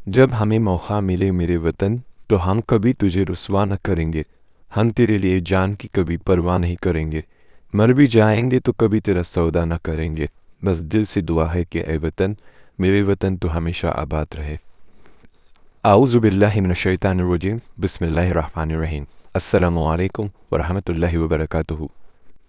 जब हमें मौका मिले मेरे वतन तो हम कभी तुझे रुस्वा न करेंगे। हम तेरे लिए जान की कभी परवाह नहीं करेंगे। मर भी जाएंगे तो कभी तेरा सौदा न करेंगे। बस दिल से दुआ है कि ए वतन, मेरे वतन तो हमेशा आबाद रहे। आऊज़ु बिल्लाहि मिनश शैतानिर रजीम, बिस्मिल्लाहिर रहमानिर रहीम। अस्सलामु अलैकुम व रहमतुल्लाहि व बरकातुहू।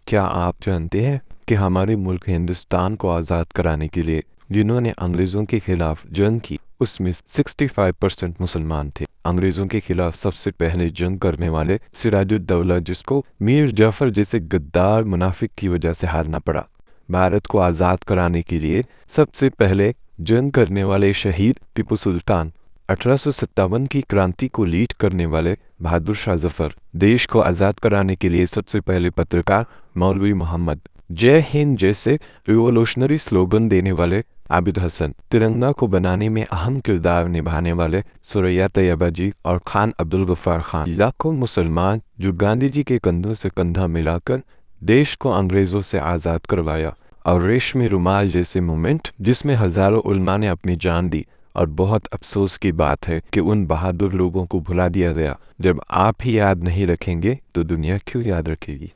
क्या आप जानते हैं कि हमारे मुल्क हिंदुस्तान को आज़ाद कराने के लिए जिन्होंने अंग्रेज़ों के खिलाफ जंग की उसमें 65% मुसलमान थे। अंग्रेज़ों के खिलाफ सबसे पहले जंग करने वाले सिराजुद्दौला, जिसको मीर जाफ़र जैसे गद्दार मुनाफिक की वजह से हारना पड़ा। भारत को आज़ाद कराने के लिए सबसे पहले जंग करने वाले शहीद टीपू सुल्तान, 1857 की क्रांति को लीड करने वाले बहादुर शाह जफर, देश को आज़ाद कराने के लिए सबसे पहले पत्रकार मौलवी मोहम्मद, जय हिंद जैसे रिवोल्यूशनरी स्लोगन देने वाले आबिद हसन, तिरंगा को बनाने में अहम किरदार निभाने वाले सुरैया तैयबा जी और खान अब्दुल गफ्फार खान, लाखों मुसलमान जो गांधी जी के कंधों से कंधा मिलाकर देश को अंग्रेज़ों से आज़ाद करवाया, और रेशमी रुमाल जैसे मूवमेंट जिसमें हज़ारों उलमा ने अपनी जान दी। और बहुत अफसोस की बात है कि उन बहादुर लोगों को भुला दिया गया। जब आप ही याद नहीं रखेंगे तो दुनिया क्यों याद रखेगी।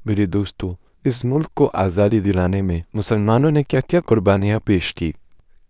मेरे दोस्तों, इस मुल्क को आज़ादी दिलाने में मुसलमानों ने क्या क्या कुर्बानियाँ पेश की।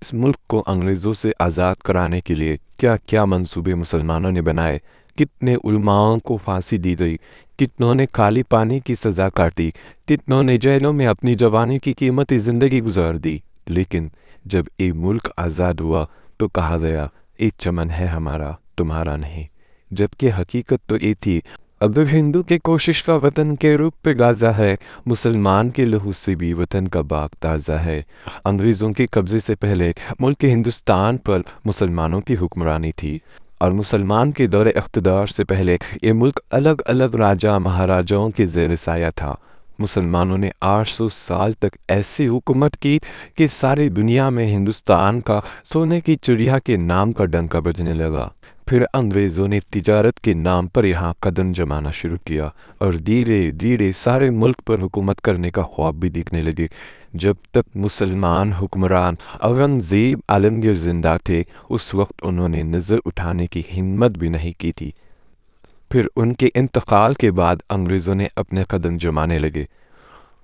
इस मुल्क को अंग्रेज़ों से आज़ाद कराने के लिए क्या क्या मंसूबे मुसलमानों ने बनाए। कितने उलमाओं को फांसी दी गई, कितनों ने काली पानी की सज़ा काटी, कितनों ने जेलों में अपनी जवानी की कीमती ज़िंदगी गुजार दी। लेकिन जब ये मुल्क आज़ाद हुआ तो कहा गया ये चमन है हमारा, तुम्हारा नहीं। जबकि हकीकत तो ये थी, अगर हिंदू के कोशिश का वतन के रूप पे गाजा है, मुसलमान के लहू से भी वतन का बाग ताज़ा है। अंग्रेज़ों के कब्ज़े से पहले मुल्क हिंदुस्तान पर मुसलमानों की हुक्मरानी थी, और मुसलमान के दौरे इक़्तिदार से पहले ये मुल्क अलग अलग राजा महाराजाओं के ज़ेर साया था। मुसलमानों ने 800 साल तक ऐसी हुकूमत की कि सारी दुनिया में हिंदुस्तान का सोने की चिड़िया के नाम का डंका बजने लगा। फिर अंग्रेज़ों ने तिजारत के नाम पर यहाँ कदम जमाना शुरू किया, और धीरे धीरे सारे मुल्क पर हुकूमत करने का ख्वाब भी दिखने लगे। जब तक मुसलमान हुक्मरान औरंगज़ेब आलमगीर ज़िंदा थे, उस वक्त उन्होंने नज़र उठाने की हिम्मत भी नहीं की थी। फिर उनके इंतकाल के बाद अंग्रेज़ों ने अपने कदम जमाने लगे।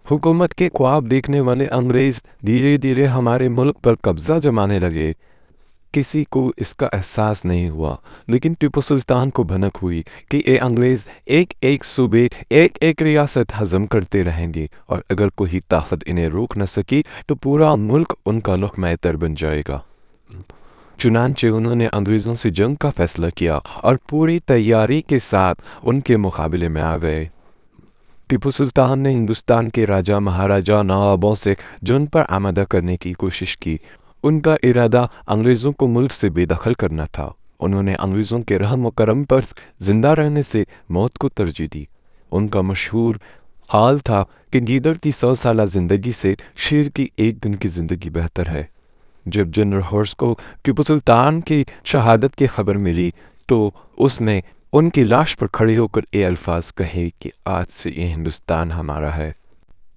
हुकूमत के ख्वाब देखने वाले अंग्रेज़ धीरे धीरे हमारे मुल्क पर कब्ज़ा जमाने लगे। किसी को इसका एहसास नहीं हुआ, लेकिन टीपू सुल्तान को भनक हुई कि ये अंग्रेज़ एक एक सूबे, एक एक रियासत हज़म करते रहेंगे, और अगर कोई ताकत इन्हें रोक न सकी तो पूरा मुल्क उनका लुक़मा तर बन जाएगा। चुनांचे उन्होंने अंग्रेज़ों से जंग का फैसला किया और पूरी तैयारी के साथ उनके मुकाबले में आ गए। टीपू सुल्तान ने हिंदुस्तान के राजा महाराजा नवाबों से जंग पर आमादा करने की कोशिश की। उनका इरादा अंग्रेज़ों को मुल्क से बेदखल करना था। उन्होंने अंग्रेज़ों के रहम व करम पर जिंदा रहने से मौत को तरजीह दी। उनका मशहूर हाल था कि गीदड़ की 100 साल ज़िंदगी से शेर की एक दिन की ज़िंदगी बेहतर है। जब जनरल हॉर्स को टीपू सुल्तान की शहादत की खबर मिली तो उसने उनकी लाश पर खड़े होकर ये अल्फाज कहे कि आज से ये हिंदुस्तान हमारा है।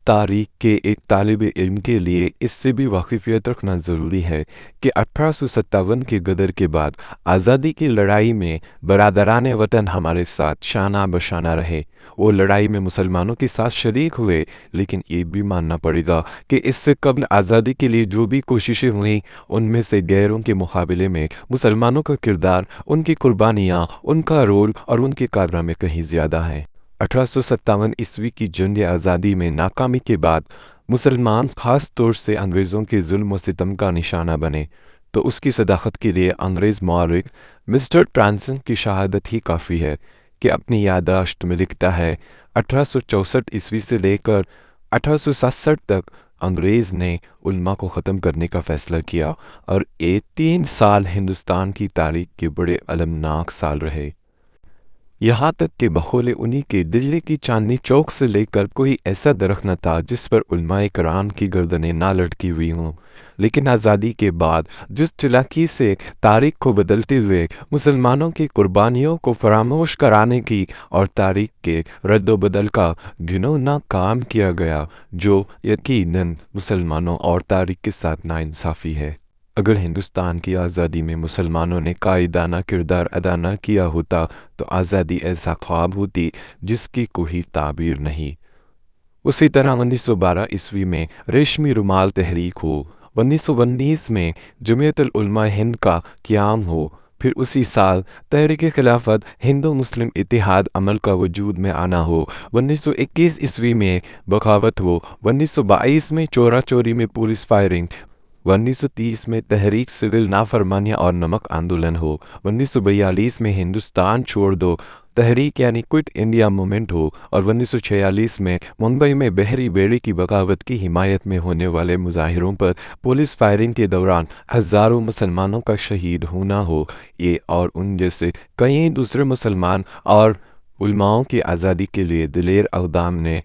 तारीख के एक तालिब इल्म के लिए इससे भी वाकिफियत रखना ज़रूरी है कि 1857 के गदर के बाद आज़ादी की लड़ाई में बरादरान वतन हमारे साथ शाना बशाना रहे। वो लड़ाई में मुसलमानों के साथ शरीक हुए, लेकिन ये भी मानना पड़ेगा कि इससे कबल आज़ादी के लिए जो भी कोशिशें हुई, उनमें से गैरों के मुकाबले में मुसलमानों का किरदार, उनकी कुर्बानियाँ, उनका रोल और उनके कारनामे कहीं ज़्यादा हैं। 1857 ईस्वी की जंग आज़ादी में नाकामी के बाद मुसलमान ख़ास तौर से अंग्रेज़ों के जुल्म व सितम का निशाना बने, तो उसकी सदाकत के लिए अंग्रेज़ मौरख़ मिस्टर ट्रांसन की शहादत ही काफ़ी है कि अपनी याददाश्त में लिखता है, 1864 ईस्वी से लेकर 1867 तक अंग्रेज़ ने उल्मा को ख़त्म करने का फ़ैसला किया, और ये 3 साल हिंदुस्तान की तारीख़ के बड़े अलमनाक साल रहे। यहाँ तक कि बखौल उन्हीं के दिल्ली की चांदनी चौक से लेकर कोई ऐसा दरख्त न था जिस पर उलमाए कराम की गर्दनें ना लटकी हुई हों। लेकिन आज़ादी के बाद जिस चालाकी से तारीख को बदलते हुए मुसलमानों की कुर्बानियों को फरामोश कराने की और तारीख के रद्द-व-बदल का घिनौना काम किया गया, जो यकीनन मुसलमानों और तारीख के साथ नाइंसाफ़ी है। اگر ہندوستان کی آزادی میں مسلمانوں نے قائدانہ کردار ادا نہ کیا ہوتا تو آزادی ایسا خواب ہوتی جس کی کوئی تعبیر نہیں۔ اسی طرح 1912 میں ریشمی رومال تحریک ہو، 1919 میں جمعیت العلماء ہند کا قیام ہو، پھر اسی سال تحریک خلافت ہندو مسلم اتحاد عمل کا وجود میں آنا ہو، 1921 میں بغاوت ہو، 1922 میں چورا چوری میں پولیس فائرنگ، 1930 میں تحریک سول نافرمانیاں اور نمک آندولن ہو، 1942 میں ہندوستان چھوڑ دو تحریک یعنی کوئٹ انڈیا موومنٹ ہو، اور 1946 میں ممبئی میں بحری بیڑے کی بغاوت کی حمایت میں ہونے والے مظاہروں پر پولیس فائرنگ کے دوران ہزاروں مسلمانوں کا شہید ہونا ہو، یہ اور ان جیسے کئی دوسرے مسلمان اور علماؤں کی آزادی کے لیے دلیر اقدام نے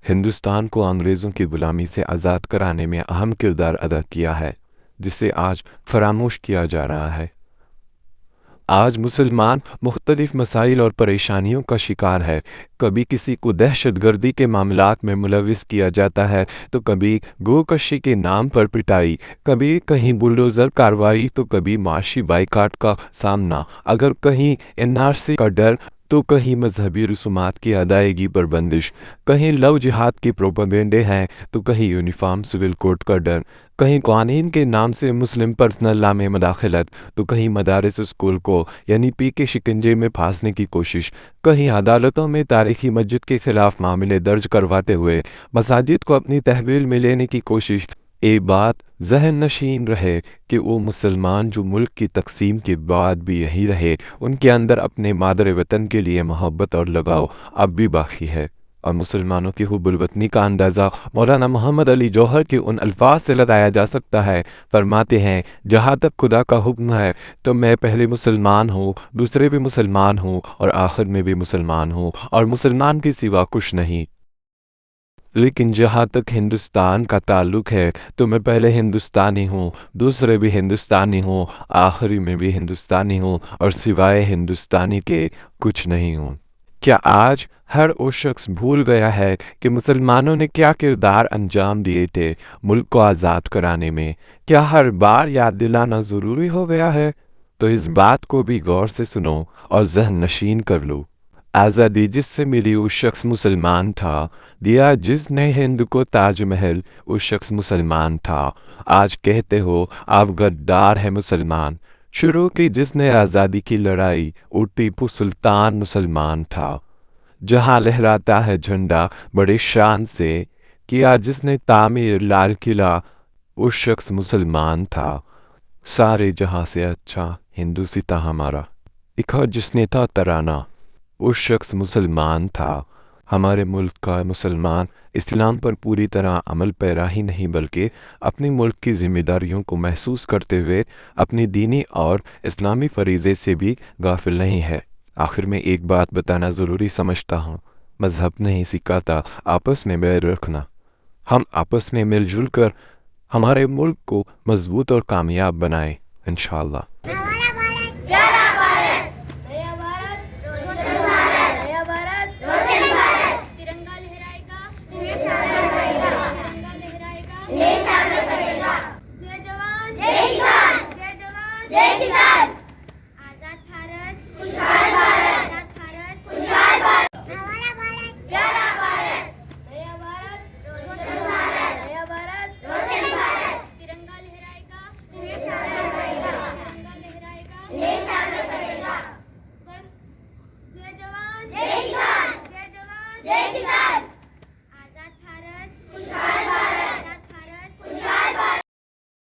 ہندوستان کو انگریزوں کی غلامی سے آزاد کرانے میں اہم کردار ادا کیا ہے، جسے آج فراموش کیا جا رہا ہے۔ آج مسلمان مختلف مسائل اور پریشانیوں کا شکار ہے، کبھی کسی کو دہشت گردی کے معاملات میں ملوث کیا جاتا ہے تو کبھی گوکشی کے نام پر پٹائی، کبھی کہیں بلڈوزر کارروائی تو کبھی معاشی بائیکاٹ کا سامنا، اگر کہیں این آر سی کا ڈر تو کہیں مذہبی رسومات کی ادائیگی پر بندش، کہیں لو جہاد کی پروپیگنڈے ہیں تو کہیں یونیفارم سول کوڈ کا ڈر، کہیں قوانین کے نام سے مسلم پرسنل لا میں مداخلت تو کہیں مدارس اسکول کو یعنی پی کے شکنجے میں پھانسنے کی کوشش، کہیں عدالتوں میں تاریخی مسجد کے خلاف معاملے درج کرواتے ہوئے مساجد کو اپنی تحویل میں لینے کی کوشش۔ ایک بات ذہن نشین رہے کہ وہ مسلمان جو ملک کی تقسیم کے بعد بھی یہی رہے، ان کے اندر اپنے مادر وطن کے لیے محبت اور لگاؤ اب بھی باقی ہے، اور مسلمانوں کی حب الوطنی کا اندازہ مولانا محمد علی جوہر کے ان الفاظ سے لگایا جا سکتا ہے، فرماتے ہیں جہاں تک خدا کا حکم ہے تو میں پہلے مسلمان ہوں، دوسرے بھی مسلمان ہوں اور آخر میں بھی مسلمان ہوں، اور مسلمان کے سوا کچھ نہیں۔ لیکن جہاں تک ہندوستان کا تعلق ہے تو میں پہلے ہندوستانی ہوں، دوسرے بھی ہندوستانی ہوں، آخری میں بھی ہندوستانی ہوں، اور سوائے ہندوستانی کے کچھ نہیں ہوں۔ کیا آج ہر وہ شخص بھول گیا ہے کہ مسلمانوں نے کیا کردار انجام دیے تھے ملک کو آزاد کرانے میں؟ کیا ہر بار یاد دلانا ضروری ہو گیا ہے؟ تو اس بات کو بھی غور سے سنو اور ذہن نشین کر لو۔ آزادی جس سے ملی وہ شخص مسلمان تھا، دیا جس نے ہند کو تاج محل وہ شخص مسلمان تھا۔ آج کہتے ہو آپ غدار ہیں مسلمان، شروع کی جس نے آزادی کی لڑائی وہ ٹیپو سلطان مسلمان تھا۔ جہاں لہراتا ہے جھنڈا بڑے شان سے، کیا جس نے تعمیر لال قلعہ وہ شخص مسلمان تھا۔ سارے جہاں سے اچھا ہندوسی تھا ہمارا، لکھا جس نے تھا ترانہ وہ شخص مسلمان تھا۔ ہمارے ملک کا مسلمان اسلام پر پوری طرح عمل پیرا ہی نہیں بلکہ اپنی ملک کی ذمہ داریوں کو محسوس کرتے ہوئے اپنی دینی اور اسلامی فریضے سے بھی غافل نہیں ہے۔ آخر میں ایک بات بتانا ضروری سمجھتا ہوں، مذہب نہیں سکھاتا آپس میں بیر رکھنا۔ ہم آپس میں مل جل کر ہمارے ملک کو مضبوط اور کامیاب بنائیں انشاءاللہ۔ जय किसान।